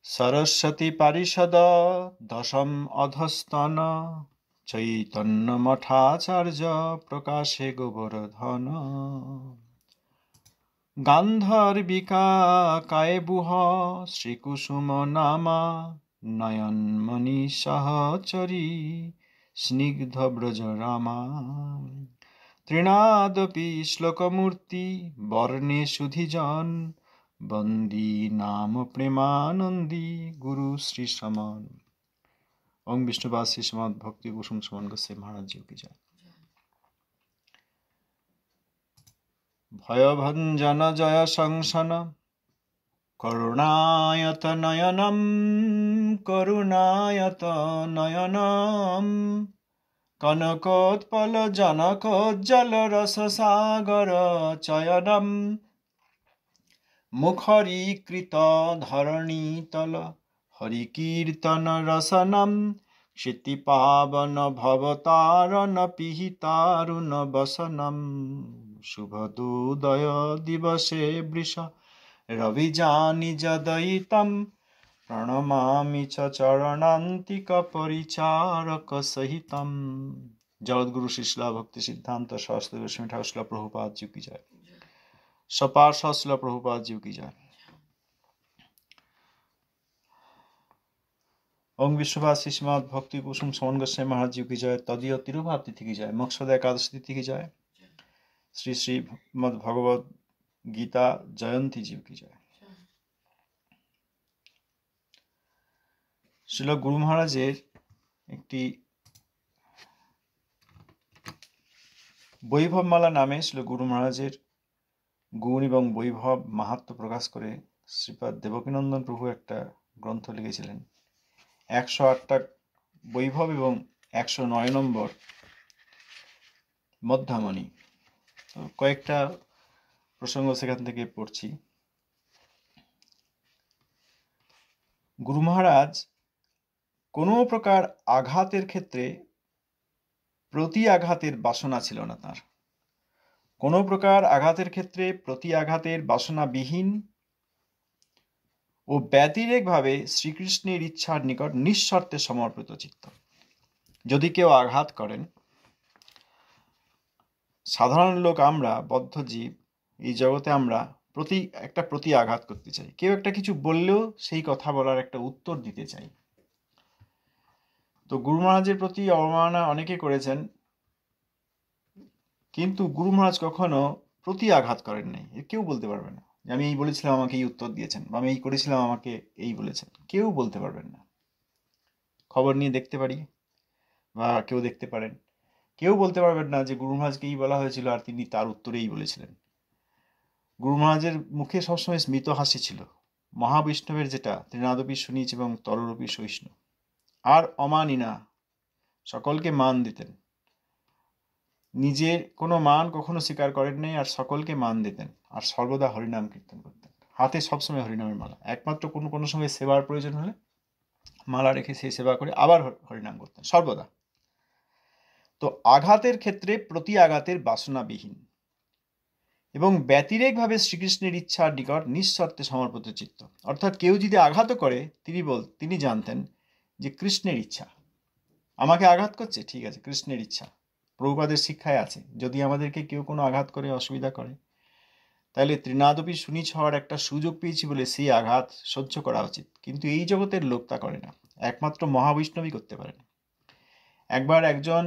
सरस्वती पारिषद दशम अधस्तन चैतन्य मठाचार्य प्रकाशे गोवर्धन गांधर्विका कायबुह श्रीकुसुम नामा नयनमणि सहचरी स्निग्ध ब्रज रामा त्रिनादपि श्लोकमूर्ति वर्णे सुधिजन बंदी नाम प्रेमानंदी गुरु श्री समान। ओम विष्णुपाद श्री श्रीमद् भक्ति कुसुम सुमन गोस्वामी महाराज जी की जय। भयभंजन जय संसन करुणायत नयनम करुणायत नयनम कनकोत्पल जनकोज्जल रस सागर चयनम मुखरीकृत धरणीतल हरिकीर्तन रसनम क्षितिपावन भवतारण पिहितारुण वसनम शुभदोदय दिवसे वृष रविजानि जदयितं प्रणमामि च चरणान्तिक परिचारक सहितम। जगद्गुरु श्री शिला भक्ति सिद्धांत शास्त्री गोस्वामी ठाकुर शिला प्रभुपाद जी की जय। सपार्षद शिला प्रभुपाद जी की जय। ओम विश्वपाद श्री श्रीमद् भक्ति कुसुम सुमन गोस्वामी महाराज जी की जय। तदीय तिरुभाव तिथि की जय। मोक्षद एकादश तिथि की जय। श्री श्रीमद् भगवद गीता जयंती जी की जय। श्रील गुरु महाराजेर একটি বৈভবমালা নামে শ্রীল গুরু মহারাজের গুণ এবং বৈভব মাহাত্ম্য প্রকাশ করে শ্রীপাদ দেবকীনন্দন প্রভু একটা গ্রন্থ লিখেছিলেন। 108টা বৈভব এবং 109 নম্বর মধ্যামণি। কয়েকটা প্রসঙ্গ সেখান থেকে পড়ছি। গুরু মহারাজ কোনো প্রকার আঘাতের ক্ষেত্রে প্রতি আঘাতের বাসনা ছিল না তার। কোনো প্রকার আঘাতের ক্ষেত্রে প্রতি আঘাতের বাসনাবিহীন ও ব্যতিরেকভাবে শ্রীকৃষ্ণের ইচ্ছার নিকট নিঃশর্তে সমর্পিত চিত্ত। যদি কেউ আঘাত করেন, সাধারণ লোক আমরা বদ্ধ জীব, এই জগতে আমরা প্রতি আঘাত করতে চাই। কেউ একটা কিছু বললেও সেই কথা বলার একটা উত্তর দিতে চাই। তো গুরু মহারাজের প্রতি অবমাননা অনেকে করেছেন, কিন্তু গুরু মহারাজ কখনো প্রতি আঘাত করেন নাই। কেউ বলতে পারবে না আমি এই বলেছিলাম আমাকে এই উত্তর দিয়েছেন, বা আমি এই করেছিলাম আমাকে এই বলেছেন। কেউ বলতে পারবেন না। খবর নিয়ে দেখতে পারি বা কেউ দেখতে পারেন, কেউ বলতে পারবেন না যে গুরু মহারাজকে এই বলা হয়েছিল আর তিনি তার উত্তরেই বলেছিলেন। গুরু মহারাজের মুখে সবসময় স্মিত হাসি ছিল। মহাবৈষ্ণবের যেটা ত্রিনাদপি সুনীচ এবং তররূপী সহিষ্ণু, আর অমানি না, সকলকে মান দিতেন। নিজের কোনো মান কখনো স্বীকার করেন নাই, আর সকলকে মান দিতেন, আর সর্বদা হরিনাম কীর্তন করতেন। হাতে সবসময় হরিনামের মালা। একমাত্র কোনো সময় সেবার প্রয়োজন হলে মালা রেখে সেই সেবা করে আবার হরিনাম করতেন সর্বদা। তো আঘাতের ক্ষেত্রে প্রতি আঘাতের বাসনাবিহীন এবং ব্যতিরেকভাবে শ্রীকৃষ্ণের ইচ্ছার নিকট নিঃশর্তে সমর্পিত চিত্ত। অর্থাৎ কেউ যদি আঘাত করে, তিনি জানতেন যে কৃষ্ণের ইচ্ছা। আমাকে আঘাত করছে, ঠিক আছে, কৃষ্ণের ইচ্ছা। প্রভুপাদের শিক্ষায় আছে, যদি আমাদেরকে কেউ কোনো আঘাত করে, অসুবিধা করে, তাহলে ত্রিনাদপি সুনীচ হওয়ার একটা সুযোগ পেয়েছি বলে সেই আঘাত সহ্য করা উচিত। কিন্তু এই জগতের লোক তা করে না, একমাত্র মহাবৈষ্ণবই করতে পারেন। একবার একজন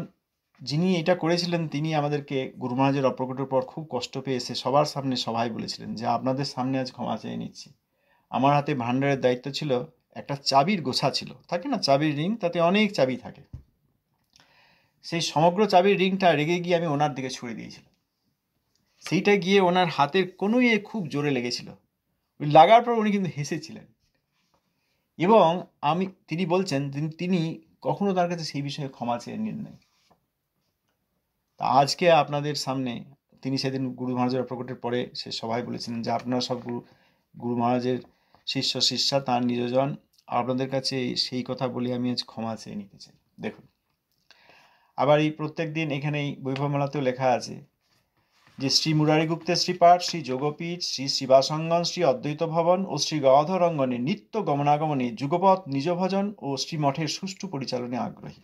যিনি এটা করেছিলেন, তিনি আমাদেরকে গুরু মহারাজের অপ্রকটের পর খুব কষ্ট পেয়ে এসে সবার সামনে সভায় বলেছিলেন যে আপনাদের সামনে আজ ক্ষমা চেয়ে নিচ্ছি। আমার হাতে ভাণ্ডারের দায়িত্ব ছিল, একটা চাবির গোছা ছিল, থাকে না চাবির রিং, তাতে অনেক চাবি থাকে। সেই সমগ্র চাবির রিংটা রেগে গিয়ে আমি ওনার দিকে ছুড়ে দিয়েছিলাম। সেইটা গিয়ে ওনার হাতের কোনো খুব জোরে লেগেছিল। ওই লাগার পর উনি কিন্তু হেসেছিলেন, এবং তিনি বলছেন তিনি কখনো তার কাছে সেই বিষয়ে ক্ষমা চেয়ে নিন নাই। তা আজকে আপনাদের সামনে তিনি সেদিন গুরু মহারাজের প্রকটের পরে সে সবাই বলেছিলেন যে আপনারা সব গুরু মহারাজের শিষ্যা, তার নিজজন, আপনাদের কাছে সেই কথা বলে আমি আজ ক্ষমা চেয়ে নিতে চাই। দেখুন, আবার এই প্রত্যেক দিন এখানে এই বৈভবমালাতেও লেখা আছে যে শ্রী মুরারি গুপ্তের শ্রীপাঠ, শ্রী যোগপীঠ, শ্রী শিবাসঙ্গন, শ্রী অদ্বৈত ভবন ও শ্রী গদাধর অঙ্গনে নিত্য গমনাগমনে যুগপথ নিজ ভজন ও শ্রী মঠের সুষ্ঠু পরিচালনে আগ্রহী।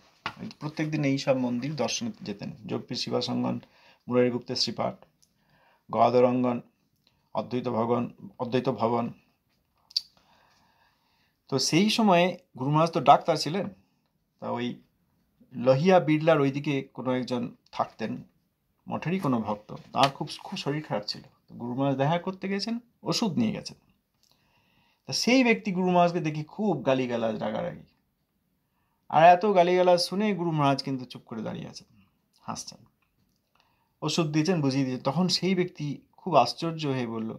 প্রত্যেক দিন এইসব মন্দির দর্শনে যেতেন। যোগপীঠ, শিবাসঙ্গন, মুরারি গুপ্তের শ্রীপাঠ, গদাধর অঙ্গন, অদ্বৈত ভবন। তো সেই সময়ে গুরু মহারাজ তো ডাক্তার ছিলেন। তা ওই লোহিয়া বিড়লার ওইদিকে কোনো একজন থাকতেন, মঠেরই কোনো ভক্ত। তার খুব খুব শরীর খারাপ ছিল। গুরু মহারাজ দেখা করতে গেছেন, ওষুধ নিয়ে গেছেন। তা সেই ব্যক্তি গুরু মহারাজকে দেখি খুব গালিগালাজ, রাগারাগি। আর এত গালিগালাজ শুনে গুরু মহারাজ কিন্তু চুপ করে দাঁড়িয়ে আছেন, হাসছেন। ওষুধ দিয়েছেন, বুঝিয়ে দিয়েছেন। তখন সেই ব্যক্তি খুব আশ্চর্য হয়ে বলল,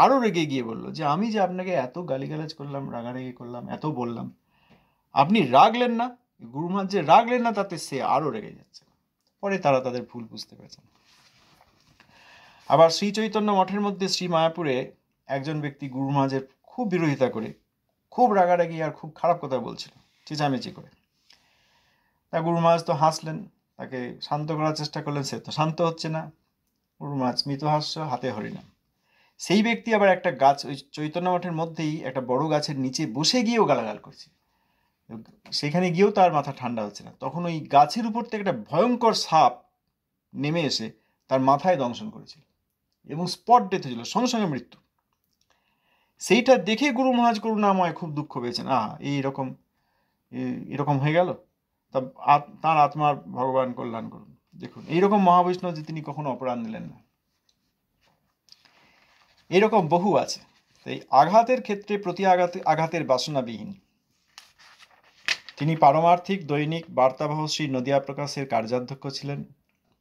আরও রেগে গিয়ে বলল যে আমি যে আপনাকে এত গালিগালাজ করলাম, রাগারাগি করলাম, এত বললাম, আপনি রাগলেন না। গুরু মহারাজ যে রাগলেন না, তাতে সে আরও রেগে যাচ্ছে। পরে তারা তাদের ভুল বুঝতে পেরেছেন। আবার শ্রী চৈতন্য মঠের মধ্যে শ্রী মায়াপুরে একজন ব্যক্তি গুরু মহারাজের খুব বিরোধিতা করে, খুব রাগারাগি আর খুব খারাপ কথা বলছিল, চেঁচামেচি করে। তা গুরু মহারাজ তো হাসলেন, তাকে শান্ত করার চেষ্টা করলেন, সে তো শান্ত হচ্ছে না। গুরু মহারাজ মৃতহাস্য, হাতে হরিনাম। সেই ব্যক্তি আবার একটা গাছ, ওই চৈতন্য মঠের মধ্যেই একটা বড় গাছের নিচে বসে গিয়েও গালাগাল করছে। সেখানে গিয়েও তার মাথা ঠান্ডা হচ্ছে না। তখন ওই গাছের উপর থেকে একটা ভয়ঙ্কর সাপ নেমে এসে তার মাথায় দংশন করেছিল এবং স্পট ডেথ হয়েছিল, সঙ্গে সঙ্গে মৃত্যু। সেইটা দেখে গুরু মহারাজ করুণাময় খুব দুঃখ পেয়েছেন। এরকম হয়ে গেল। তা তার আত্মার ভগবান কল্যাণ করুন। দেখুন, এইরকম মহাবৈষ্ণব যে তিনি কখনো অপরাধ নিলেন না। এরকম বহু আছে। এই আঘাতের ক্ষেত্রে প্রতি আঘাতের বাসনাবিহীন। তিনি পারমার্থিক দৈনিক বার্তাবহ শ্রী নদিয়া প্রকাশের কার্যাধ্যক্ষ ছিলেন।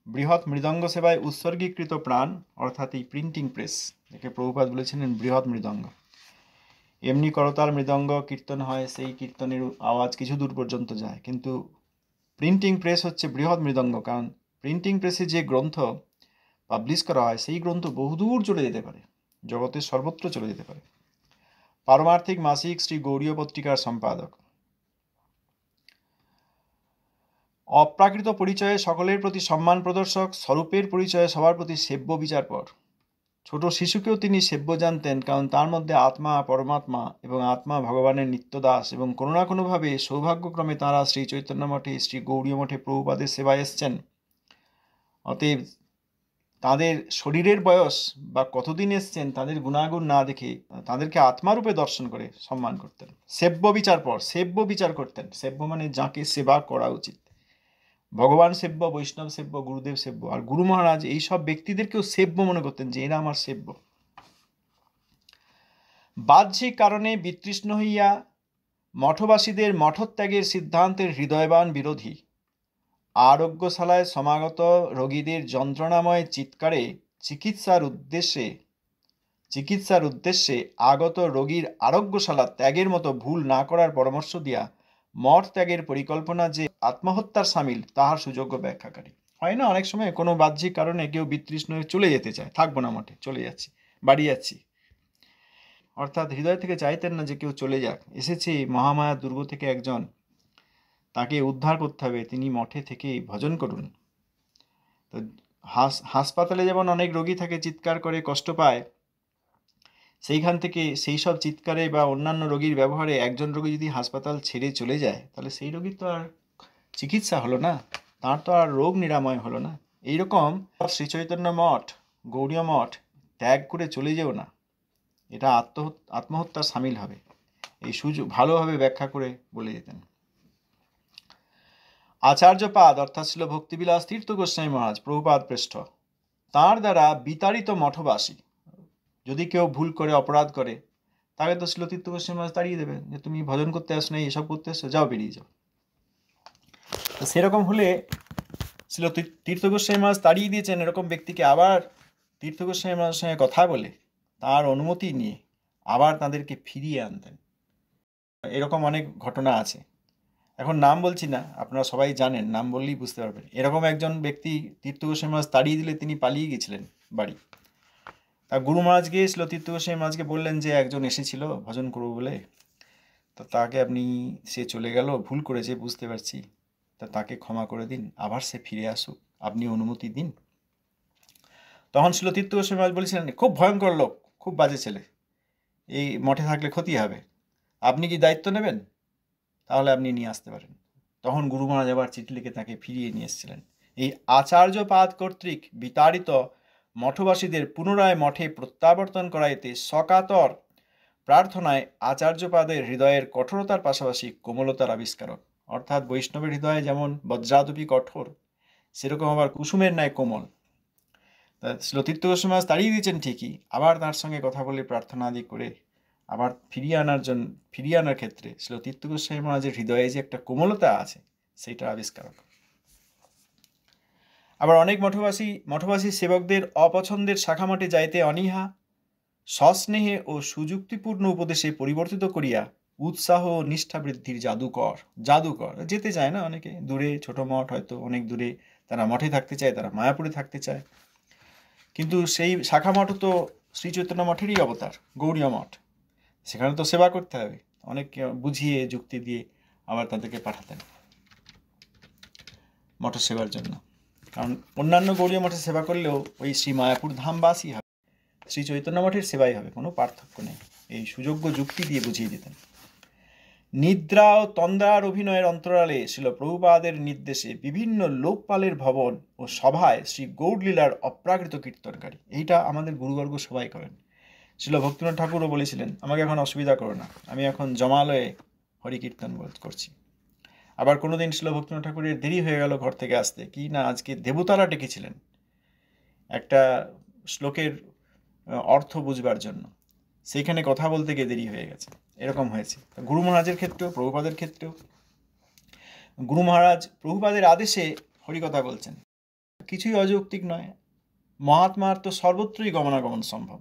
বৃহৎ মৃদঙ্গ সেবায় উৎসর্গীকৃত প্রাণ, অর্থাৎ এই প্রিন্টিং প্রেস, একে প্রভুপাদ বলেছিলেন বৃহৎ মৃদঙ্গ। এমনি করতাল মৃদঙ্গ কীর্তন হয়, সেই কীর্তনের আওয়াজ কিছু দূর পর্যন্ত যায়, কিন্তু প্রিন্টিং প্রেস হচ্ছে বৃহৎ মৃদঙ্গ। কারণ প্রিন্টিং প্রেসে যে গ্রন্থ পাবলিশ করা হয়, সেই গ্রন্থ বহুদূর চলে যেতে পারে, জগতের সর্বত্র চলে যেতে পারে। পারমার্থিক মাসিক শ্রী গৌড়ীয় পত্রিকার সম্পাদক। অপ্রাকৃত পরিচয়ে সকলের প্রতি সম্মান প্রদর্শক, স্বরূপের পরিচয়ে সবার প্রতি সেব্য বিচারপর। ছোট শিশুকেও তিনি সেব্য জানতেন, কারণ তার মধ্যে আত্মা পরমাত্মা এবং আত্মা ভগবানের নিত্যদাস, এবং কোনো না কোনোভাবে সৌভাগ্যক্রমে তাঁরা শ্রী চৈতন্য মঠে, শ্রী গৌড়ীয় মঠে প্রভুপাদের সেবায় এসছেন। অতএব তাদের শরীরের বয়স বা কতদিন এসছেন তাদের গুণাগুণ না দেখে তাদেরকে আত্মারূপে দর্শন করে সম্মান করতেন। সেব্য বিচারপর, সেব্য বিচার করতেন। সেব্য মানে যাকে সেবা করা উচিত। ভগবান সেব্য, বৈষ্ণব সেব্য, গুরুদেব সেব্য। আর গুরু মহারাজ এই সব ব্যক্তিদেরকেও সেব্য মনে করতেন, যে এরা আমার সেব্য। বাহ্যিক কারণে বিতৃষ্ণ হইয়া মঠবাসীদের মঠত্যাগের সিদ্ধান্তের হৃদয়বান বিরোধী। আরোগ্যশালায় সমাগত রোগীদের যন্ত্রণাময় চিৎকারে চিকিৎসার উদ্দেশ্যে আগত রোগীর আরোগ্যশালা ত্যাগের মতো ভুল না করার পরামর্শ দিয়া মঠ ত্যাগের পরিকল্পনা যে আত্মহত্যার সামিল, তাহার সুযোগ্য ব্যাখ্যাকারী। হয় না, অনেক সময় কোনো বাহ্যিক কারণে কেউ বিতৃষ্ণ হয়ে চলে যেতে চায়, থাকবো না মঠে, চলে যাচ্ছি, বাড়ি যাচ্ছি। অর্থাৎ হৃদয় থেকে চাইতেন না যে কেউ চলে যাক। এসেছে মহামায়া দুর্গ থেকে একজন, তাকে উদ্ধার করতে হবে, তিনি মঠে থেকে ভজন করুন। তো হাসপাতালে যেমন অনেক রোগী থাকে, চিৎকার করে কষ্ট পায়, সেইখান থেকে সেই সব চিৎকারে বা অন্যান্য রোগীর ব্যবহারে একজন রোগী যদি হাসপাতাল ছেড়ে চলে যায়, তাহলে সেই রোগীর তো আর চিকিৎসা হলো না, তার তো আর রোগ নিরাময় হলো না। এইরকম শ্রীচৈতন্য মঠ, গৌড়ীয় মঠ ত্যাগ করে চলে যেও না, এটা আত্মহত্যার সামিল হবে। এই সুযোগ ভালোভাবে ব্যাখ্যা করে বলে যেতেন। আচার্যপাদ অর্থাৎ ছিল ভক্তিবিলাস তীর্থ গোস্বামী মহারাজ, প্রভুপাদ পৃষ্ঠ, তাঁর দ্বারা বিতাড়িত মঠবাসী, যদি কেউ ভুল করে অপরাধ করে, তাকে তো ছিল তীর্থ গোস্বামী মহারাজ তাড়িয়ে দেবে, যে তুমি ভজন করতে আসো না, এসব করতে আসো, যাও, বেরিয়ে যাও। তো সেরকম হলে ছিল তীর্থ গোস্বামী মহারাজ তাড়িয়ে দিয়েছেন এরকম ব্যক্তিকে, আবার তীর্থ গোস্বামী মহারাজের সঙ্গে কথা বলে তার অনুমতি নিয়ে আবার তাদেরকে ফিরিয়ে আনতেন। এরকম অনেক ঘটনা আছে, এখন নাম বলছি না, আপনারা সবাই জানেন, নাম বললেই বুঝতে পারবেন। এরকম একজন ব্যক্তি তীর্থ গোস্বামী মহারাজ তাড়িয়ে দিলে তিনি পালিয়ে গেছিলেন বাড়ি। তা গুরু মহারাজ গিয়েছিল, তীর্থ গোস্বামী মহারাজকে বললেন যে একজন এসেছিল ভজন করবো বলে, তো তাকে সে চলে গেল, ভুল করেছে বুঝতে পারছি, তা তাকে ক্ষমা করে দিন, আবার সে ফিরে আসুক, আপনি অনুমতি দিন। তখন ছিল তীর্থ গোস্বামী মহারাজ বলেছিলেন, খুব ভয়ঙ্কর লোক, খুব বাজে ছেলে, এই মঠে থাকলে ক্ষতি হবে, আপনি কি দায়িত্ব নেবেন? তাহলে আপনি নিয়ে আসতে পারেন। তখন গুরু মহারাজ আবার চিঠি লিখে তাকে ফিরিয়ে নিয়ে এসেছিলেন। এই আচার্যপাদ কর্তৃক বিতাড়িত মঠবাসীদের পুনরায় মঠে প্রত্যাবর্তন করাইতে সকাতর প্রার্থনায় আচার্যপাদের হৃদয়ের কঠোরতার পাশাপাশি কোমলতার আবিষ্কারক। অর্থাৎ বৈষ্ণবের হৃদয়ে যেমন বজ্রাদপি কঠোর, সেরকম আবার কুসুমের ন্যায় কোমল। ছিল তীর্থ গোস্বামী মহারাজ তাড়িয়ে দিয়েছেন ঠিকই, আবার তার সঙ্গে কথা বলে প্রার্থনা আদি করে আবার ফিরিয়ে আনার ক্ষেত্রে ছিল তীর্থ গোস্বামী মহারাজের হৃদয়ে যে একটা কোমলতা আছে, সেইটা আবিষ্কারক। আবার অনেক মঠবাসী সেবকদের অপছন্দের শাখামঠে যাইতে অনীহা সস্নেহে ও সুযুক্তিপূর্ণ উপদেশে পরিবর্তিত করিয়া উৎসাহ ও নিষ্ঠা বৃদ্ধির জাদুকর যেতে চায় না অনেকে, দূরে ছোট মঠ, হয়তো অনেক দূরে, তারা মঠে থাকতে চায়, তারা মায়াপুরে থাকতে চায়, কিন্তু সেই শাখা মঠ তো শ্রী চৈতন্য মঠেরই অবতার, গৌড়ীয় মঠ, সেখানে তো সেবা করতে হবে। অনেক বুঝিয়ে যুক্তি দিয়ে আবার তাদেরকে পাঠাতেন মঠ সেবার জন্য, কারণ অন্যান্য গৌড়ীয় মঠে সেবা করলেও ওই শ্রী মায়াপুর ধামবাসী হবে, শ্রী চৈতন্য মঠের সেবাই হবে, কোনো পার্থক্য নেই। এই সুযোগ্য যুক্তি দিয়ে বুঝিয়ে দিতেন। নিদ্রা ও তন্দ্রার অভিনয়ের অন্তরালে ছিল প্রভুপাদের নির্দেশে বিভিন্ন লোকপালের ভবন ও সভায় শ্রী গৌড়লীলার অপ্রাকৃত কীর্তনকারী। এইটা আমাদের গুরুবর্গ সবাই করেন। ছিল ভক্তিনাথ ঠাকুরও বলেছিলেন, আমাকে এখন অসুবিধা করো না, আমি এখন জমালয়ে হরি কীর্তন করছি। আবার কোনোদিন ছিল ভক্তিনাথ ঠাকুরের দেরি হয়ে গেল ঘর থেকে আসতে, কি না আজকে দেবতারা ডেকেছিলেন একটা শ্লোকের অর্থ বুঝবার জন্য, সেইখানে কথা বলতে গিয়ে দেরি হয়ে গেছে, এরকম হয়েছে। গুরু মহারাজের ক্ষেত্রেও, প্রভুপাদের ক্ষেত্রেও, গুরু মহারাজ প্রভুপাদের আদেশে হরিকথা বলছেন, কিছুই অযৌক্তিক নয়। মহাত্মার তো সর্বত্রই গমনাগমন সম্ভব।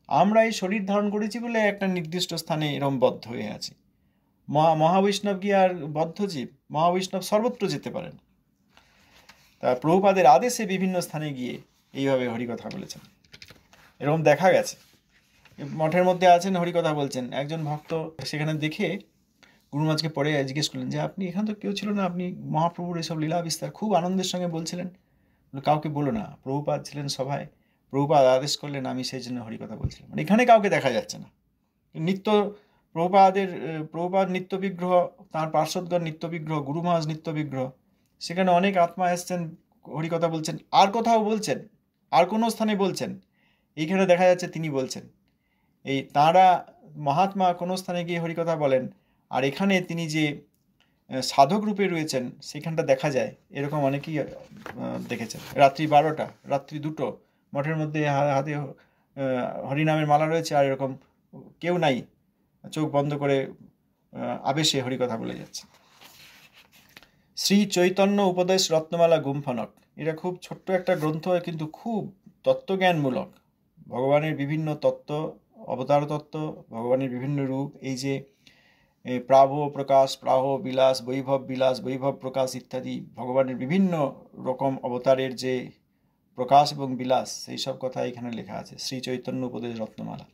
আমরা এই শরীর ধারণ করেছি বলে একটা নির্দিষ্ট স্থানে এরম বদ্ধ হয়ে আছি। মহাবৈষ্ণব কি আর বদ্ধ জীব? মহাবৈষ্ণব সর্বত্র যেতে পারেন। তা প্রভুপাদের আদেশে বিভিন্ন স্থানে গিয়ে এইভাবে হরিকথা বলেছেন, এরকম দেখা গেছে। মঠের মধ্যে আছেন, হরিকথা বলছেন, একজন ভক্ত সেখানে দেখে গুরু মহারাজকে পরে জিজ্ঞেস করলেন যে আপনি এখানে তো কেউ ছিল না, আপনি মহাপ্রভুর এসব লীলা বিস্তার খুব আনন্দের সঙ্গে বলছিলেন, কাউকে বলো না, প্রভুপাদ ছিলেন সভায়, প্রভুপাদ আদেশ করলেন, আমি সেই জন্য হরিকথা বলছিলাম। মানে এখানে কাউকে দেখা যাচ্ছে না। প্রভুপাদ নিত্য বিগ্রহ, তাঁর পার্শ্বদগণ নিত্য বিগ্রহ, গুরু মহারাজ নিত্য বিগ্রহ, সেখানে অনেক আত্মা এসছেন, হরিকথা বলছেন, আর কোথাও বলছেন, আর কোনো স্থানে বলছেন, এইখানে দেখা যাচ্ছে তিনি বলছেন। এই তাঁরা মহাত্মা কোনো স্থানে গিয়ে হরিকথা বলেন, আর এখানে তিনি যে সাধক রূপে রয়েছেন সেখানটা দেখা যায়, এরকম অনেকেই দেখেছেন। রাত্রি 12টা, রাত্রি 2টো, মঠের মধ্যে হাতে হরিনামের মালা রয়েছে, আর এরকম কেউ নাই, চোখ বন্ধ করে আবেশে হরিকথা বলে যাচ্ছে। শ্রী চৈতন্য উপদেশ রত্নমালা গুম্ফনক, এটা খুব ছোট্ট একটা গ্রন্থ, কিন্তু খুব তত্ত্বজ্ঞানমূলক। ভগবানের বিভিন্ন তত্ত্ব, অবতার তত্ত্ব, ভগবানের বিভিন্ন রূপ, এই যে প্রাভ প্রকাশ, প্রাহ বিলাস, বৈভব প্রকাশ ইত্যাদি, ভগবানের বিভিন্ন রকম অবতারের যে প্রকাশ এবং বিলাস, সেই সব কথা এখানে লেখা আছে। শ্রী চৈতন্য উপদেশ রত্নমালা।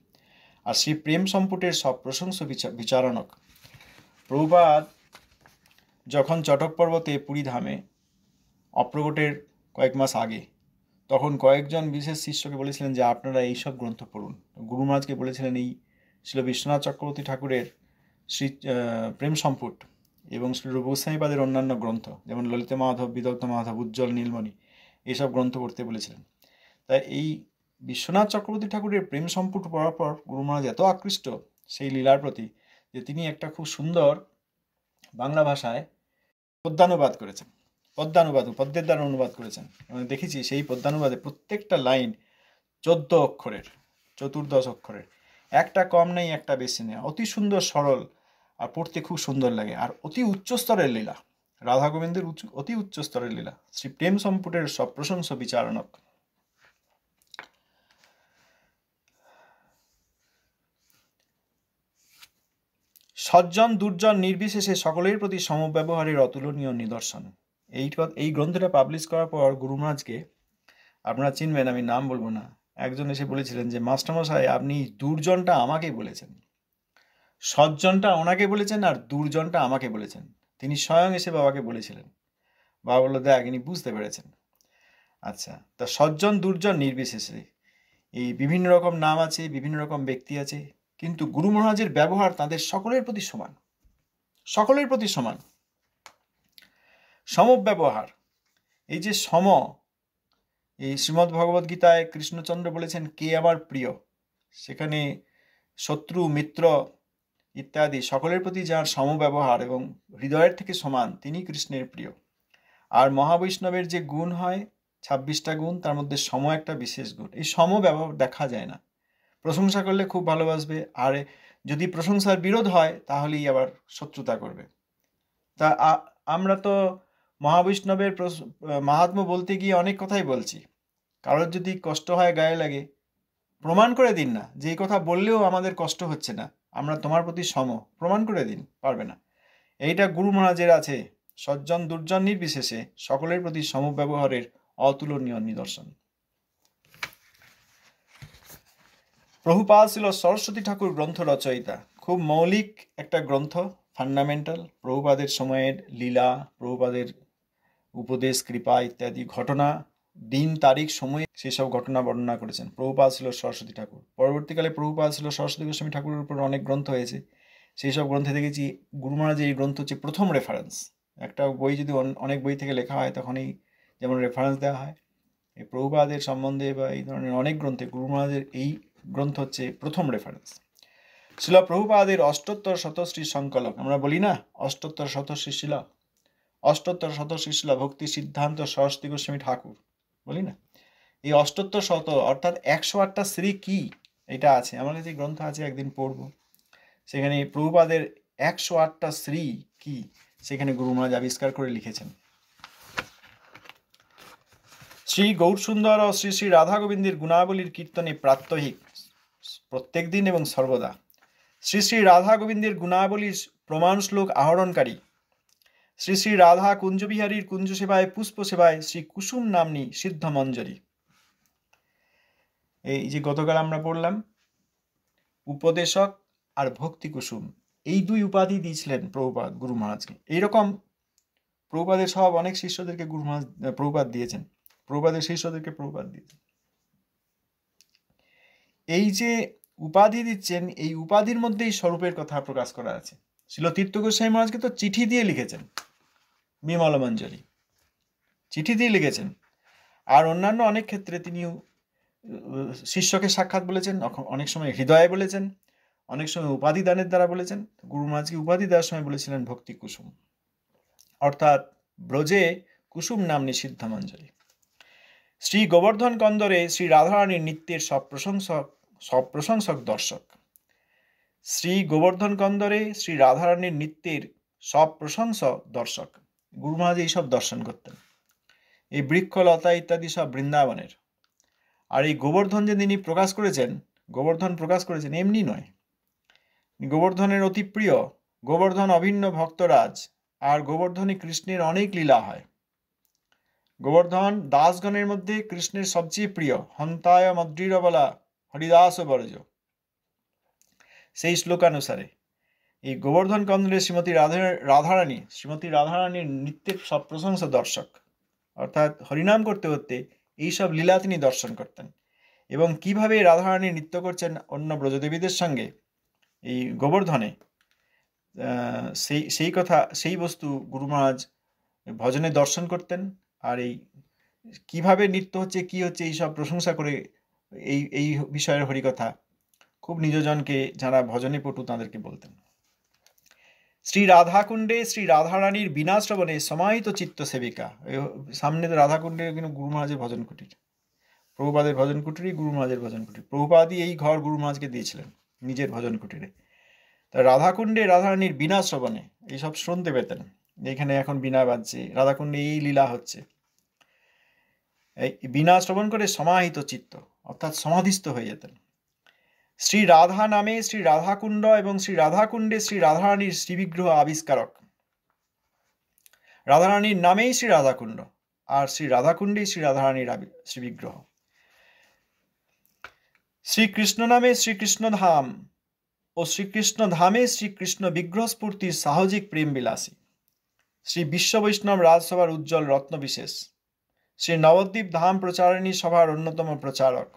আর শ্রী প্রেম সম্পুটের সব প্রশংস বিচারণক। প্রভুপাদ যখন চটক পর্বতে পুরী ধামে অপ্রগটের কয়েক মাস আগে, তখন কয়েকজন বিশেষ শিষ্যকে বলেছিলেন যে আপনারা এইসব গ্রন্থ পড়ুন। গুরু মহারাজকে বলেছিলেন এই ছিল বিশ্বনাথ চক্রবর্তী ঠাকুরের শ্রী প্রেম সম্পুট এবং শ্রী রূপ গোস্বামীপাদের অন্যান্য গ্রন্থ, যেমন ললিত মাধব, বিদগ্ধ মাধব, উজ্জ্বল নীলমণি, এইসব গ্রন্থ পড়তে বলেছিলেন। তাই এই বিশ্বনাথ চক্রবর্তী ঠাকুরের প্রেম সম্পুট পড়ার পর গুরু মহারাজ এত আকৃষ্ট সেই লীলার প্রতি যে তিনি একটা খুব সুন্দর বাংলা ভাষায় পদ্যানুবাদ করেছেন। পদ্যের দ্বারা অনুবাদ করেছেন। আমি দেখেছি সেই পদ্যানুবাদে প্রত্যেকটা লাইন 14 অক্ষরের, 14 অক্ষরের, একটা কম নেই, একটা বেশি নেই, অতি সুন্দর, সরল, আর পড়তে খুব সুন্দর লাগে, আর অতি উচ্চস্তরের লীলা, রাধা গোবিন্দের অতি উচ্চস্তরের লীলা। শ্রী প্রেম সম্পুটের সব প্রশংস বিচারণক। সজ্জন দুর্জন নির্বিশেষে সকলের প্রতি সমব্যবহারের অতুলনীয় নিদর্শন। এই গ্রন্থটা পাবলিশ করার পর গুরু মহারাজকে, আপনারা চিনবেন, আমি নাম বলবো না, একজন এসে বলেছিলেন যে মাস্টারমশাই আপনি দুর্জনটা আমাকে বলেছেন, সজ্জনটা ওনাকে বলেছেন আর দুর্জনটা আমাকে বলেছেন। তিনি স্বয়ং এসে বাবাকে বলেছিলেন। বাবা বললো দেখ, ইনি বুঝতে পেরেছেন। আচ্ছা, তা সজ্জন দুর্জন নির্বিশেষে এই বিভিন্ন রকম নাম আছে, বিভিন্ন রকম ব্যক্তি আছে, কিন্তু গুরু মহারাজের ব্যবহার তাদের সকলের প্রতি সমান, সকলের প্রতি সমান, সমব্যবহার। এই যে সম, এই শ্রীমদ্ ভগবদ্ গীতায় কৃষ্ণচন্দ্র বলেছেন কে আমার প্রিয়, সেখানে শত্রু মিত্র ইত্যাদি সকলের প্রতি যার সমব্যবহার এবং হৃদয়ের থেকে সমান, তিনি কৃষ্ণের প্রিয়। আর মহাবৈষ্ণবের যে গুণ হয় 26টা গুণ, তার মধ্যে সম একটা বিশেষ গুণ। এই সম ব্যবহার দেখা যায় না। প্রশংসা করলে খুব ভালোবাসবে, আর যদি প্রশংসার বিরোধ হয় তাহলেই আবার শত্রুতা করবে। তা আমরা তো মহাবৈষ্ণবের মাহাত্ম্য বলতে গিয়ে অনেক কথাই বলছি। কারোর যদি কষ্ট হয়, গায়ে লাগে, প্রমাণ করে দিন না যে এই কথা বললেও আমাদের কষ্ট হচ্ছে না, আমরা তোমার প্রতি সম, প্রমাণ করে দিন, পারবে না। এইটা গুরু মহারাজের আছে, সজ্জন দুর্জন নির্বিশেষে সকলের প্রতি সমব্যবহারের অতুলনীয় নিদর্শন। প্রভুপাদ ছিল সরস্বতী ঠাকুর গ্রন্থ রচয়িতা। খুব মৌলিক একটা গ্রন্থ, ফান্ডামেন্টাল। প্রভুপাদের সময়ের লীলা, প্রভুপাদের উপদেশ, কৃপা ইত্যাদি ঘটনা, দিন তারিখ সময়ে সেসব ঘটনা বর্ণনা করেছেন। প্রভুপাদ ছিল সরস্বতী ঠাকুর। পরবর্তীকালে প্রভুপাদ ছিল সরস্বতী গোস্বামী ঠাকুরের উপর অনেক গ্রন্থ হয়েছে। সেই সব গ্রন্থে দেখেছি গুরু মহারাজের এই গ্রন্থ হচ্ছে প্রথম রেফারেন্স। একটা বই যদি অনেক বই থেকে লেখা হয় তখনই যেমন রেফারেন্স দেওয়া হয়, এই প্রভুপাদের সম্বন্ধে বা এই ধরনের অনেক গ্রন্থে গুরু মহারাজের এই গ্রন্থ হচ্ছে প্রথম রেফারেন্স। শিল প্রভুপাদের অষ্টোত্তর শতশ্রী সংকলক, আমরা বলি না অষ্টোত্তর শতশ্রী শিল, অষ্টোত্তর শতশ্রী শিল ভক্তি সিদ্ধান্ত সরস্বতী গোস্বামী ঠাকুর, বলি না। এই অষ্টোত্তর শত অর্থাৎ 108টা শ্রী কি, এটা আছে আমার কাছে, গ্রন্থ আছে, একদিন পড়ব। সেখানে প্রভুপাদের 108টা শ্রী কি সেখানে গুরু মহারাজ আবিষ্কার করে লিখেছেন। শ্রী গৌরসুন্দর ও শ্রী শ্রী রাধা গোবিন্দের গুণাবলীর কীর্তনে প্রাত্যহিক, প্রত্যেক দিন এবং সর্বদা শ্রী শ্রী রাধা গোবিন্দের গুণাবলীর প্রমাণ শ্লোক আহরণকারী শ্রী শ্রী রাধা কুঞ্জবিহারীর কুঞ্জ সেবায় পুষ্প সেবায় শ্রী কুসুম নামনি সিদ্ধ মঞ্জরি। এই যে গতকাল আমরা পড়লাম, উপদেশক আর ভক্তি কুসুম, এই দুই উপাধি দিয়েছিলেন প্রভুপাদ গুরু মহারাজকে। এইরকম প্রভুপাদের সব অনেক শিষ্যদেরকে গুরু মহারাজ প্রভুপাদ দিয়েছেন, প্রভুপাদের শিষ্যদেরকে প্রভুপাদ দিয়েছেন। এই যে উপাধি দিচ্ছেন, এই উপাধির মধ্যেই স্বরূপের কথা প্রকাশ করা আছে। শিল তীর্থ গোস্বামী মহারাজকে তো চিঠি দিয়ে লিখেছেন, বিমল মঞ্জরি চিঠি দিয়ে লিখেছেন। আর অন্যান্য অনেক ক্ষেত্রে তিনিও শিষ্যকে সাক্ষাৎ বলেছেন, অনেক সময় হৃদয়ে বলেছেন, অনেক সময় উপাধি দানের দ্বারা বলেছেন। গুরু মহারাজকে উপাধি দেওয়ার সময় বলেছিলেন ভক্তি কুসুম, অর্থাৎ ব্রজে কুসুম নাম নিষিদ্ধ মঞ্জরি। শ্রী গোবর্ধন কন্দরে শ্রী রাধারানীর নৃত্যের সব প্রশংসক দর্শক। শ্রী গোবর্ধন কন্দরে শ্রী রাধারানীর নৃত্যের সব প্রশংসক দর্শক। গুরু মহারাজ এইসব দর্শন করতেন, এই বৃক্ষলতা ইত্যাদি সব বৃন্দাবনের। আর এই গোবর্ধন যে তিনি প্রকাশ করেছেন, গোবর্ধন প্রকাশ করেছেন এমনি নয়, গোবর্ধনের অতি প্রিয়। গোবর্ধন অভিন্ন ভক্তরাজ, আর গোবর্ধনে কৃষ্ণের অনেক লীলা হয়। গোবর্ধন দাসগণের মধ্যে কৃষ্ণের সবচেয়ে প্রিয়। হন্তায় মদ্রিরবলা হরিদাস বরজ, সেই শ্লোকানুসারে এই গোবর্ধন কন্দরে শ্রীমতী রাধারানীর নৃত্যের সব প্রশংসা দর্শক, অর্থাৎ হরিনাম করতে করতে এইসব লীলা তিনি দর্শন করতেন। এবং কিভাবে রাধারানী নৃত্য করছেন অন্য ব্রজদেবীদের সঙ্গে এই গোবর্ধনে, সেই কথা, সেই বস্তু গুরু মহারাজ ভজনে দর্শন করতেন। আর এই কিভাবে নৃত্য হচ্ছে, কি হচ্ছে, এইসব প্রশংসা করে এই বিষয়ের হরিকথা খুব নিজজনকে যারা ভজনে পটু তাদেরকে বলতেন। শ্রী রাধাকুণ্ডে শ্রী রাধারানীর বিনা শ্রবণে সমাহিত চিত্ত সেবিকা। সামনে তো রাধাকুণ্ডে কিন্তু গুরু মহারাজের ভজন কুটির, প্রভুপাদের ভজন কুটিরই গুরু মহারাজের ভজন কুটির। প্রভুপাদই এই ঘর গুরু মহারাজকে দিয়েছিলেন নিজের ভজন কুটিরে। তা রাধাকুণ্ডে রাধারানীর বিনা শ্রবণে এইসব শুনতে পেতেন, এখানে এখন বিনা বাজছে, রাধাকুণ্ডে এই লীলা হচ্ছে। এই বিনা শ্রবণ করে সমাহিত চিত্ত, অর্থাৎ সমাধিস্থ হয়ে যেতেন। শ্রী রাধা নামে শ্রী রাধাকুণ্ড এবং শ্রী রাধাকুণ্ডে শ্রী রাধারানীর শ্রীবিগ্রহ আবিষ্কারক। রাধারানীর নামেই শ্রী রাধাকুণ্ড, আর শ্রী রাধাকুণ্ডেই শ্রী রাধারানীর শ্রীবিগ্রহ। শ্রীকৃষ্ণ নামে শ্রীকৃষ্ণ ধাম ও শ্রীকৃষ্ণ ধামে শ্রীকৃষ্ণ বিগ্রহ স্ফূর্তির সাহজিক প্রেম বিলাসী। শ্রী বিশ্ব বৈষ্ণব রাজসভার উজ্জ্বল রত্ন বিশেষ। শ্রী নবদ্বীপ ধাম প্রচারিণী সভার অন্যতম প্রচারক।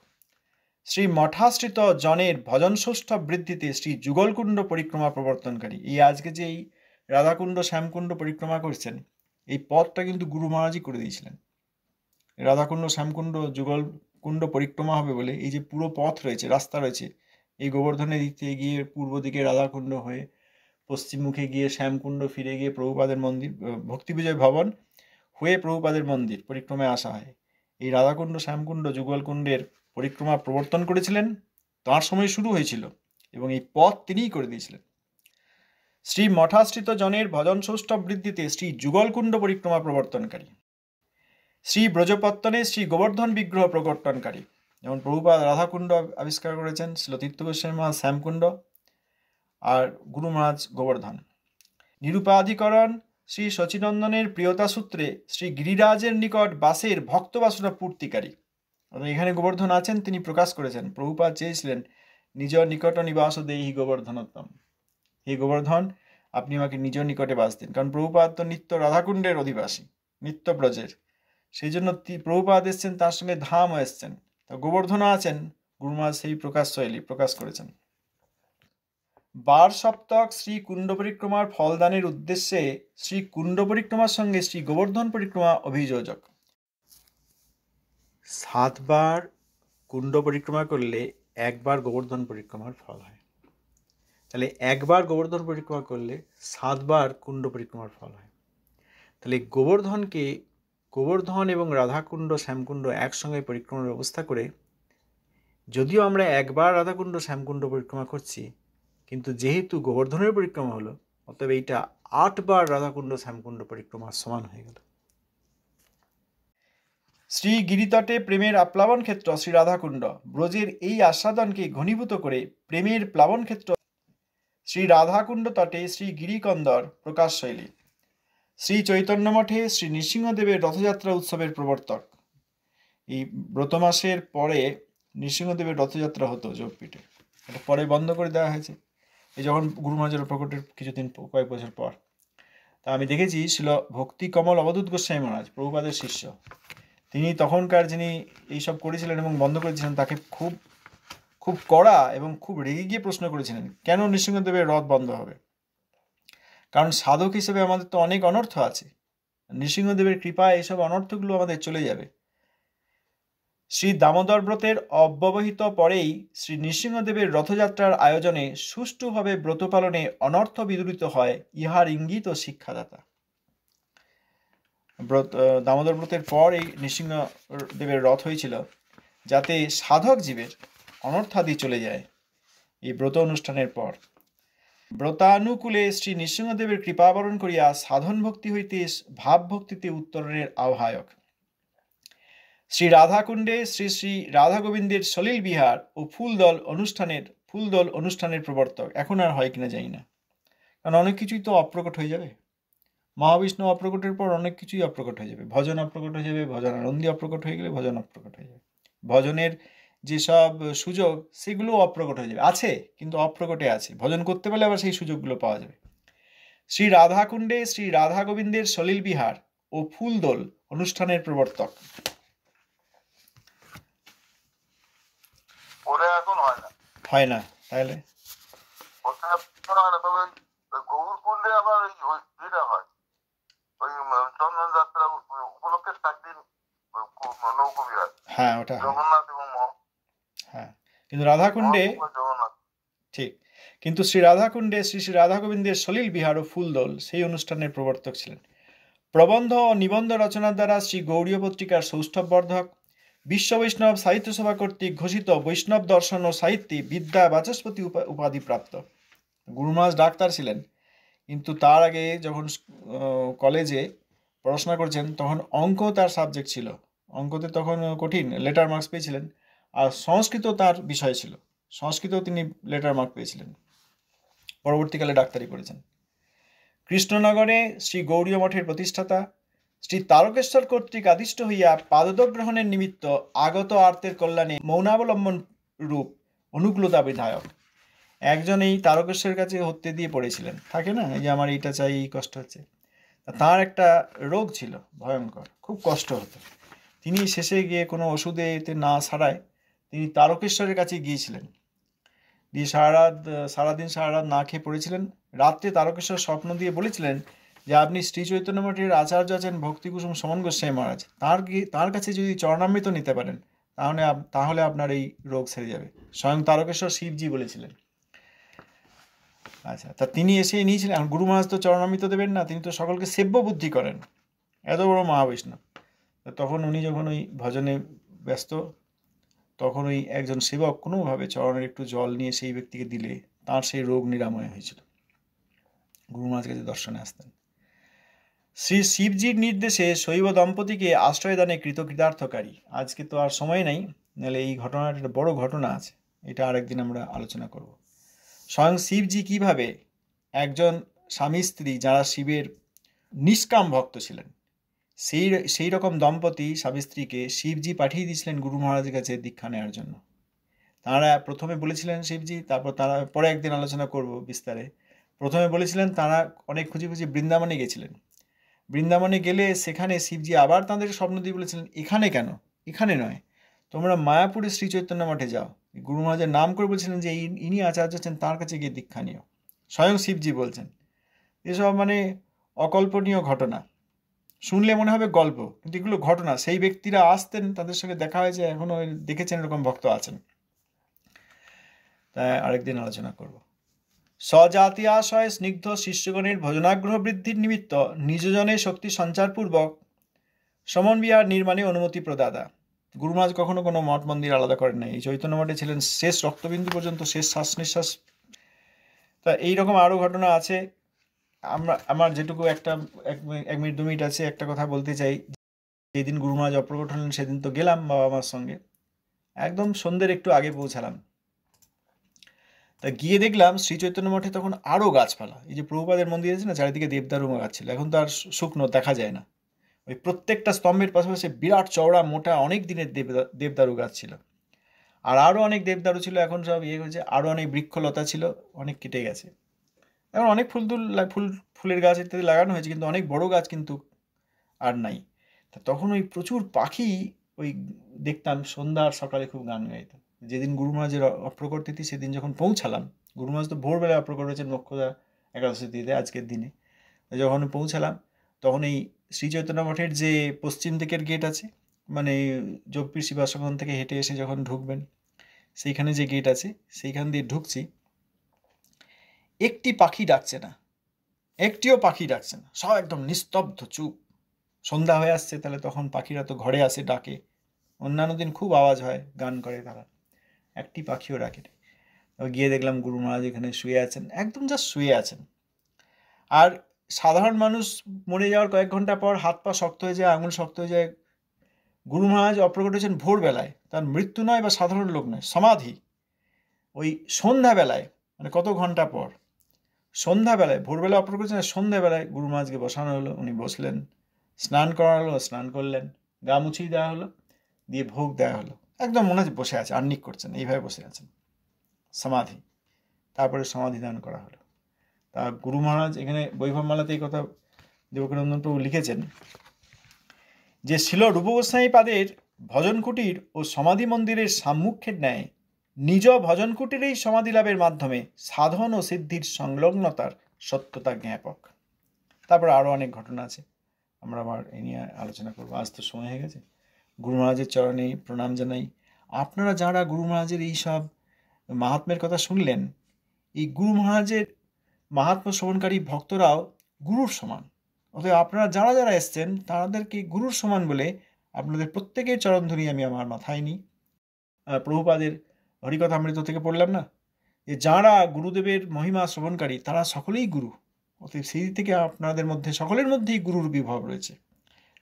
শ্রী মঠাশ্রিত জনের ভজন সৌষ্ঠব বৃদ্ধিতে শ্রী যুগলকুণ্ড পরিক্রমা প্রবর্তনকারী। এই আজকে যে এই রাধাকুণ্ড শ্যামকুণ্ড পরিক্রমা করছেন, এই পথটা কিন্তু গুরু মহারাজই করে দিয়েছিলেন। রাধাকুণ্ড শ্যামকুণ্ড যুগলকুণ্ড পরিক্রমা হবে বলে এই যে পুরো পথ রয়েছে, রাস্তা রয়েছে, এই গোবর্ধনের দিক থেকে গিয়ে পূর্ব দিকে রাধাকুণ্ড হয়ে পশ্চিম মুখে গিয়ে শ্যামকুণ্ড, ফিরে গিয়ে প্রভুপাদের মন্দির, ভক্তিবিজয় ভবন হয়ে প্রভুপাদের মন্দির পরিক্রমায় আসা হয়। এই রাধাকুণ্ড শ্যামকুণ্ড যুগলকুণ্ডের পরিক্রমা প্রবর্তন করেছিলেন, তাঁর সময় শুরু হয়েছিল এবং এই পথ তিনিই করে দিয়েছিলেন। শ্রী মঠাশ্রিত জনের ভজন সৌষ্ঠব বৃদ্ধিতে শ্রী যুগলকুণ্ড পরিক্রমা প্রবর্তনকারী। শ্রী ব্রজপত্তনে শ্রী গোবর্ধন বিগ্রহ প্রকটনকারী। যেমন প্রভুপাদ রাধাকুণ্ড আবিষ্কার করেছেন, শ্রীল তীর্থ গোস্বামী মহারাজ শ্যামকুণ্ড, আর গুরু মহারাজ গোবর্ধন। নিরুপাধিকরণ শ্রী শচীনন্দনের প্রিয়তা সূত্রে শ্রী গিরিরাজের নিকট বাসের ভক্তবাসনা পূর্তিকারী। এখানে গোবর্ধন আছেন, তিনি প্রকাশ করেছেন। প্রভুপাদ চেয়েছিলেন নিজ নিকট নিবাস দেহি গোবর্ধনোত্তম, হে গোবর্ধন আপনি আমাকে নিজ নিকটে বাস দিন। কারণ প্রভুপাদ তো নিত্য রাধাকুণ্ডের অধিবাসী, নিত্য ব্রজের, সেই জন্য প্রভুপাদ এসছেন, তার সঙ্গে ধামও এসছেন। তা গোবর্ধনও আছেন, গুরুমহারাজ সেই প্রকাশ শৈলী প্রকাশ করেছেন। 12 সপ্তক শ্রী কুণ্ড পরিক্রমার ফলদানের উদ্দেশ্যে শ্রী কুণ্ড পরিক্রমার সঙ্গে শ্রী গোবর্ধন পরিক্রমা অভিযোজক। 7 বার কুণ্ড পরিক্রমা করলে একবার গোবর্ধন পরিক্রমার ফল হয়। তাহলে একবার গোবর্ধন পরিক্রমা করলে 7 বার কুণ্ড পরিক্রমার ফল হয়। তাহলে গোবর্ধন এবং রাধাকুণ্ড শ্যামকুণ্ড একসঙ্গে পরিক্রমার ব্যবস্থা করে, যদিও আমরা একবার রাধাকুণ্ড শ্যামকুণ্ড পরিক্রমা করছি, কিন্তু যেহেতু গোবর্ধনের পরিক্রমা হলো, অতএব এইটা 8 বার রাধাকুণ্ড শ্যামকুণ্ড পরিক্রমার সমান হয়ে গেল। শ্রী গিরিতটে প্রেমের আপ্লাবন ক্ষেত্র শ্রী রাধাকুণ্ড। ব্রজের এই আস্বাদনকে ঘনীভূত করে প্রেমের প্লাবন ক্ষেত্র শ্রী রাধাকুণ্ড তটে শ্রী গিরিকন্দর প্রকাশ শৈলী। শ্রী চৈতন্য মঠে শ্রী নৃসিংহদেবের রথযাত্রা উৎসবের প্রবর্তক। এই ব্রত মাসের পরে নৃসিংহদেবের রথযাত্রা হতো যোগপীঠে, এটা পরে বন্ধ করে দেওয়া হয়েছে এই যখন গুরু মহারাজের প্রকটের কয়েক বছর পর। তা আমি দেখেছি ছিল ভক্তি কমল অবধূত গোস্বামী মহারাজ, প্রভুপাদের শিষ্য, তিনি তখনকার যিনি এইসব করেছিলেন এবং বন্ধ করেছিলেন, তাকে খুব খুব কড়া এবং খুব রেগে গিয়ে প্রশ্ন করেছিলেন কেন নৃসিংহদেবের রথ বন্ধ হবে। কারণ সাধক হিসেবে আমাদের তো অনেক অনর্থ আছে, নৃসিংহদেবের কৃপায় এইসব অনর্থগুলো আমাদের চলে যাবে। শ্রী দামোদর ব্রতের অব্যবহিত পরেই শ্রী নৃসিংহদেবের রথযাত্রার আয়োজনে সুষ্ঠুভাবে ব্রত পালনে অনর্থ বিদূরিত হয়, ইহার ইঙ্গিত ও শিক্ষাদাতা। দামোদর ব্রতের পর এই নৃসিংহদেবের রথ হয়েছিল যাতে সাধক জীবের অনর্থাদি চলে যায় এই ব্রত অনুষ্ঠানের পর। ব্রতানুকূলে শ্রী নৃসিংহদেবের কৃপাবরণ করিয়া সাধন ভক্তি হইতে ভাব ভক্তিতে উত্তরণের আহ্বায়ক। শ্রী রাধাকুণ্ডে শ্রী শ্রী রাধা গোবিন্দের সলিল বিহার ও ফুলদল অনুষ্ঠানের প্রবর্তক। এখন আর হয় কিনা জানি না, কারণ অনেক কিছুই তো অপ্রকট হয়ে যাবে। মহাবিষ্ণু অপ্রকটের পর অনেক কিছুই অপ্রকট হয়ে যাবে, ভজন অপ্রকট হয়ে যাবে, ভজনানন্দী অপ্রকট হয়ে গেলে ভজন অপ্রকট হয়ে যাবে, ভজনের যেসব সুযোগ সেগুলো অপ্রকট হয়ে যাবে, আছে কিন্তু অপ্রকটে আছে, ভজন করতে পারলে আবার সেই সুযোগগুলো পাওয়া যাবে। শ্রী রাধাকুণ্ডে শ্রী রাধা গোবিন্দের সলিল বিহার ও ফুলদোল অনুষ্ঠানের প্রবর্তক। হয় না তাহলে হ্যাঁ ওটা হ্যাঁ, কিন্তু রাধাকুণ্ডে ঠিক, কিন্তু শ্রী রাধাকুণ্ডে শ্রী শ্রী রাধা গোবিন্দের সলিল বিহার ও ফুলদোল সেই অনুষ্ঠানের প্রবর্তক ছিলেন। প্রবন্ধ ও নিবন্ধ রচনার দ্বারা শ্রী গৌড়ীয় পত্রিকার সৌষ্ঠববর্ধক, বিশ্ব বৈষ্ণব সাহিত্য সভা কর্তৃক ঘোষিত বৈষ্ণব দর্শন ও সাহিত্যে বিদ্যা বাচস্পতি উপাধি প্রাপ্ত। গুরু মহারাজ ডাক্তার ছিলেন, কিন্তু তার আগে যখন কলেজে পড়াশোনা করছেন তখন অঙ্ক তার সাবজেক্ট ছিল, অঙ্কতে তখন কঠিন, লেটার মার্কস পেয়েছিলেন। আর সংস্কৃত তার বিষয় ছিল, সংস্কৃতেও তিনি লেটার মার্ক পেয়েছিলেন। পরবর্তীকালে ডাক্তারি করেছেন। কৃষ্ণনগরে শ্রী গৌড়ীয় মঠের প্রতিষ্ঠাতা, শ্রী তারকেশ্বর কর্তৃক আদিষ্ট হইয়া পাদগ্রহণের নিমিত্ত আগত আর্তের কল্যাণে মৌনাবলম্বন রূপ অনুকূলতা বিধায়ক। একজন এই তারকেশ্বরের কাছে হত্যে দিয়ে পড়েছিলেন, থাকে না এই যে আমার এইটা চাই, এই কষ্ট হচ্ছে। তার একটা রোগ ছিল ভয়ঙ্কর, খুব কষ্ট হতো, তিনি শেষে গিয়ে কোনো ওষুধে এতে না সারায় তিনি তারকেশ্বরের কাছে গিয়েছিলেন, দিয়ে সারাদিন সারা রাত না খেয়ে পড়েছিলেন। রাত্রে তারকেশ্বর স্বপ্ন দিয়ে বলেছিলেন যে আপনি শ্রী চৈতন্য মঠের আচার্য আছেন ভক্তিকুসুম সমন গোস্বামী মহারাজ, তার কাছে যদি চরণামৃত নিতে পারেন তাহলে আপনার এই রোগ সেরে যাবে। স্বয়ং তারকেশ্বর শিবজি বলেছিলেন। আচ্ছা, তা তিনি এসে নিয়েছিলেন। গুরু মহারাজ তো চরণামৃত দেবেন না, তিনি তো সকলকে সেব্য বুদ্ধি করেন, এত বড় মহাবৈষ্ণব। তখন উনি যখন ওই ভজনে ব্যস্ত, তখন ওই একজন সেবক কোনোভাবে চরণের একটু জল নিয়ে সেই ব্যক্তিকে দিলে তার সেই রোগ নিরাময় হয়েছিল। গুরু মহারাজ কাছে দর্শনে আসতেন। শ্রী শিবজির নির্দেশে শৈব দম্পতিকে আশ্রয়দানে কৃতকৃতার্থকারী। আজকে তো আর সময় নাই, নাহলে এই ঘটনাটা একটা বড় ঘটনা আছে, এটা আরেকদিন আমরা আলোচনা করব। স্বয়ং শিবজি কিভাবে একজন স্বামী স্ত্রী যারা শিবের নিষ্কাম ভক্ত ছিলেন, সেই রকম দম্পতি স্বামী স্ত্রীকে শিবজি পাঠিয়ে দিয়েছিলেন গুরু মহারাজের কাছে দীক্ষা নেওয়ার জন্য। তাঁরা প্রথমে বলেছিলেন শিবজি, তারপর তারা পরে একদিন আলোচনা করব বিস্তারে। প্রথমে বলেছিলেন তারা অনেক খুঁজে বৃন্দাবনে গেছিলেন। বৃন্দাবনে গেলে সেখানে শিবজি আবার তাদের স্বপ্ন দিয়ে বলেছিলেন এখানে কেন, এখানে নয়, তোমরা মায়াপুরে শ্রী চৈতন্য মঠে যাও। গুরু মহারাজের নাম করে বলছিলেন যে ইনি আচার্য আছেন, তার কাছে গিয়ে দীক্ষা নিও। স্বয়ং শিবজি বলছেন। এসব মানে অকল্পনীয় ঘটনা, শুনলে মনে হবে গল্প, কিন্তু এগুলো ঘটনা। সেই ব্যক্তিরা আসতেন, তাদের সঙ্গে দেখা হয়েছে, এখনো দেখেছেন এরকম ভক্ত আছেন। তাই আরেকদিন আলোচনা করব। স্বজাতীয়াশয় স্নিগ্ধ শিষ্যগণের ভজনাগ্রহ বৃদ্ধির নিমিত্ত নিজজনের শক্তি সঞ্চারপূর্বক সমন বিহার নির্মাণে অনুমতি প্রদাতা। গুরু মহারাজ কখনো কোনো মঠ মন্দির আলাদা করেন নাই। এই চৈতন্য মঠে ছিলেন শেষ রক্তবিন্দু পর্যন্ত, শেষ শ্বাস নিঃশ্বাস। তা এইরকম আরও ঘটনা আছে। আমার যেটুকু এক মিনিট 2 মিনিট আছে, একটা কথা বলতে চাই। যেদিন গুরু মহারাজ অপ্রকট হলেন সেদিন তো গেলাম বাবা মার সঙ্গে, একদম সন্ধ্যের একটু আগে পৌঁছালাম। তা গিয়ে দেখলাম শ্রী চৈতন্য মঠে তখন আরও গাছপালা। এই যে প্রভুপাদের মন্দির আছে না, চারিদিকে দেবদারু গাছ ছিল, এখন তো আর শুকনো দেখা যায় না। ওই প্রত্যেকটা স্তম্ভের পাশাপাশি বিরাট চওড়া মোটা অনেক দিনের দেবদারু গাছ ছিল। আর আরও অনেক দেবদারু ছিল, এখন সব হয়েছে। আরও অনেক বৃক্ষলতা ছিল, অনেক কেটে গেছে। এখন অনেক ফুলের গাছ ইত্যাদি লাগানো হয়েছে, কিন্তু অনেক বড় গাছ কিন্তু আর নাই। তা তখন ওই প্রচুর পাখি ওই দেখতাম, সন্ধ্যা আর সকালে খুব গান গাইতো। যেদিন গুরু মহারাজের অপ্রকট তিথি সেদিন যখন পৌঁছালাম, গুরু মহারাজ তো ভোরবেলায় অপ্রকট হয়েছেন মোক্ষদা একাদশী তিথিতে, আজকের দিনে। যখন পৌঁছালাম তখন এই শ্রী চৈতন্য মঠের যে পশ্চিম দিকের গেট আছে, মানে যোগপীর শিবাসন থেকে হেঁটে এসে যখন ঢুকবেন, সেইখানে যে গেট আছে সেইখান দিয়ে ঢুকছি, একটি পাখি ডাকছে না, একটিও পাখি ডাকছে না, সব একদম নিস্তব্ধ, চুপ। সন্ধ্যা হয়ে আসছে, তাহলে তখন পাখিরা তো ঘরে আসে, ডাকে। অন্যান্য দিন খুব আওয়াজ হয়, গান করে তারা, একটি পাখিও ডাকে না। গিয়ে দেখলাম গুরু মহারাজ এখানে শুয়ে আছেন, একদম জাস্ট শুয়ে আছেন। আর সাধারণ মানুষ মরে যাওয়ার কয়েক ঘন্টা পর হাত পা শক্ত হয়ে যায়, আঙুল শক্ত হয়ে যায়। গুরু মহারাজ অপ্রকট হয়েছেন ভোরবেলায়, তার মৃত্যু নয় বা সাধারণ লোক নয়, সমাধি। ওই সন্ধ্যাবেলায়, মানে কত ঘন্টা পর, সন্ধ্যাবেলায়, ভোরবেলা অপ্রকট হয়েছেন, সন্ধ্যাবেলায় গুরু মহারাজকে বসানো হলো, উনি বসলেন, স্নান করানো হলো, স্নান করলেন, গা মুছিয়ে দেওয়া হলো, দিয়ে ভোগ দেওয়া হলো। একদম মনে হচ্ছে বসে আছে, আহ্নিক করছেন, এইভাবে বসে আছেন, সমাধি। তারপরে সমাধি দান করা হলো। তা গুরু মহারাজ এখানে বৈভবমালাতে এই কথা দেবকীনন্দন প্রভু লিখেছেন যে শিল রূপ গোস্বামী পাদের ভজন কুটির ও সমাধি মন্দিরের সাম্মুখ্যের ন্যায় নিজ ভজন কুটিরেই সমাধি লাভের মাধ্যমে সাধন ও সিদ্ধির সংলগ্নতার সত্যতা জ্ঞাপক। তারপর আরও অনেক ঘটনা আছে, আমরা আবার এই নিয়ে আলোচনা করবো। আজ তো সময় হয়ে গেছে। গুরু মহারাজের চরণে প্রণাম জানাই। আপনারা যারা গুরু মহারাজের এই সব মাহাত্ম্যের কথা শুনলেন, এই গুরু মহারাজের মাহাত্ম্য শ্রবণকারী ভক্তরাও গুরুর সমান। অতএব আপনারা যারা যারা এসছেন তাদেরকে গুরুর সমান বলে আপনাদের প্রত্যেকের চরণধরি আমি আমার মাথায় নিই। প্রভুপাদের হরিকথামৃত থেকে পড়লাম না, যে যারা গুরুদেবের মহিমা শ্রবণকারী তারা সকলেই গুরু। অতএব সেই দিক থেকে আপনাদের মধ্যে সকলের মধ্যেই গুরুর বিভব রয়েছে।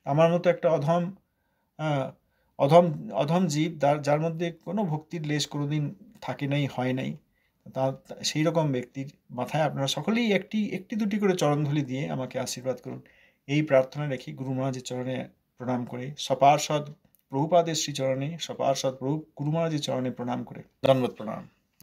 আমার মতো একটা অধম জীব, যার মধ্যে কোনো ভক্তির লেশ কোনোদিন থাকে নাই, হয় নাই, সেই রকম ব্যক্তির মাথায় আপনারা সকলেই একটি দুটি করে চরণধূলি দিয়ে আমাকে আশীর্বাদ করুন, এই প্রার্থনা রেখে গুরু মহারাজের চরণে প্রণাম করে, সপার্ষদ প্রভুপাদের শ্রীচরণে, সপার্ষদ গুরু মহারাজের চরণে প্রণাম করে দণ্ডবত প্রণাম।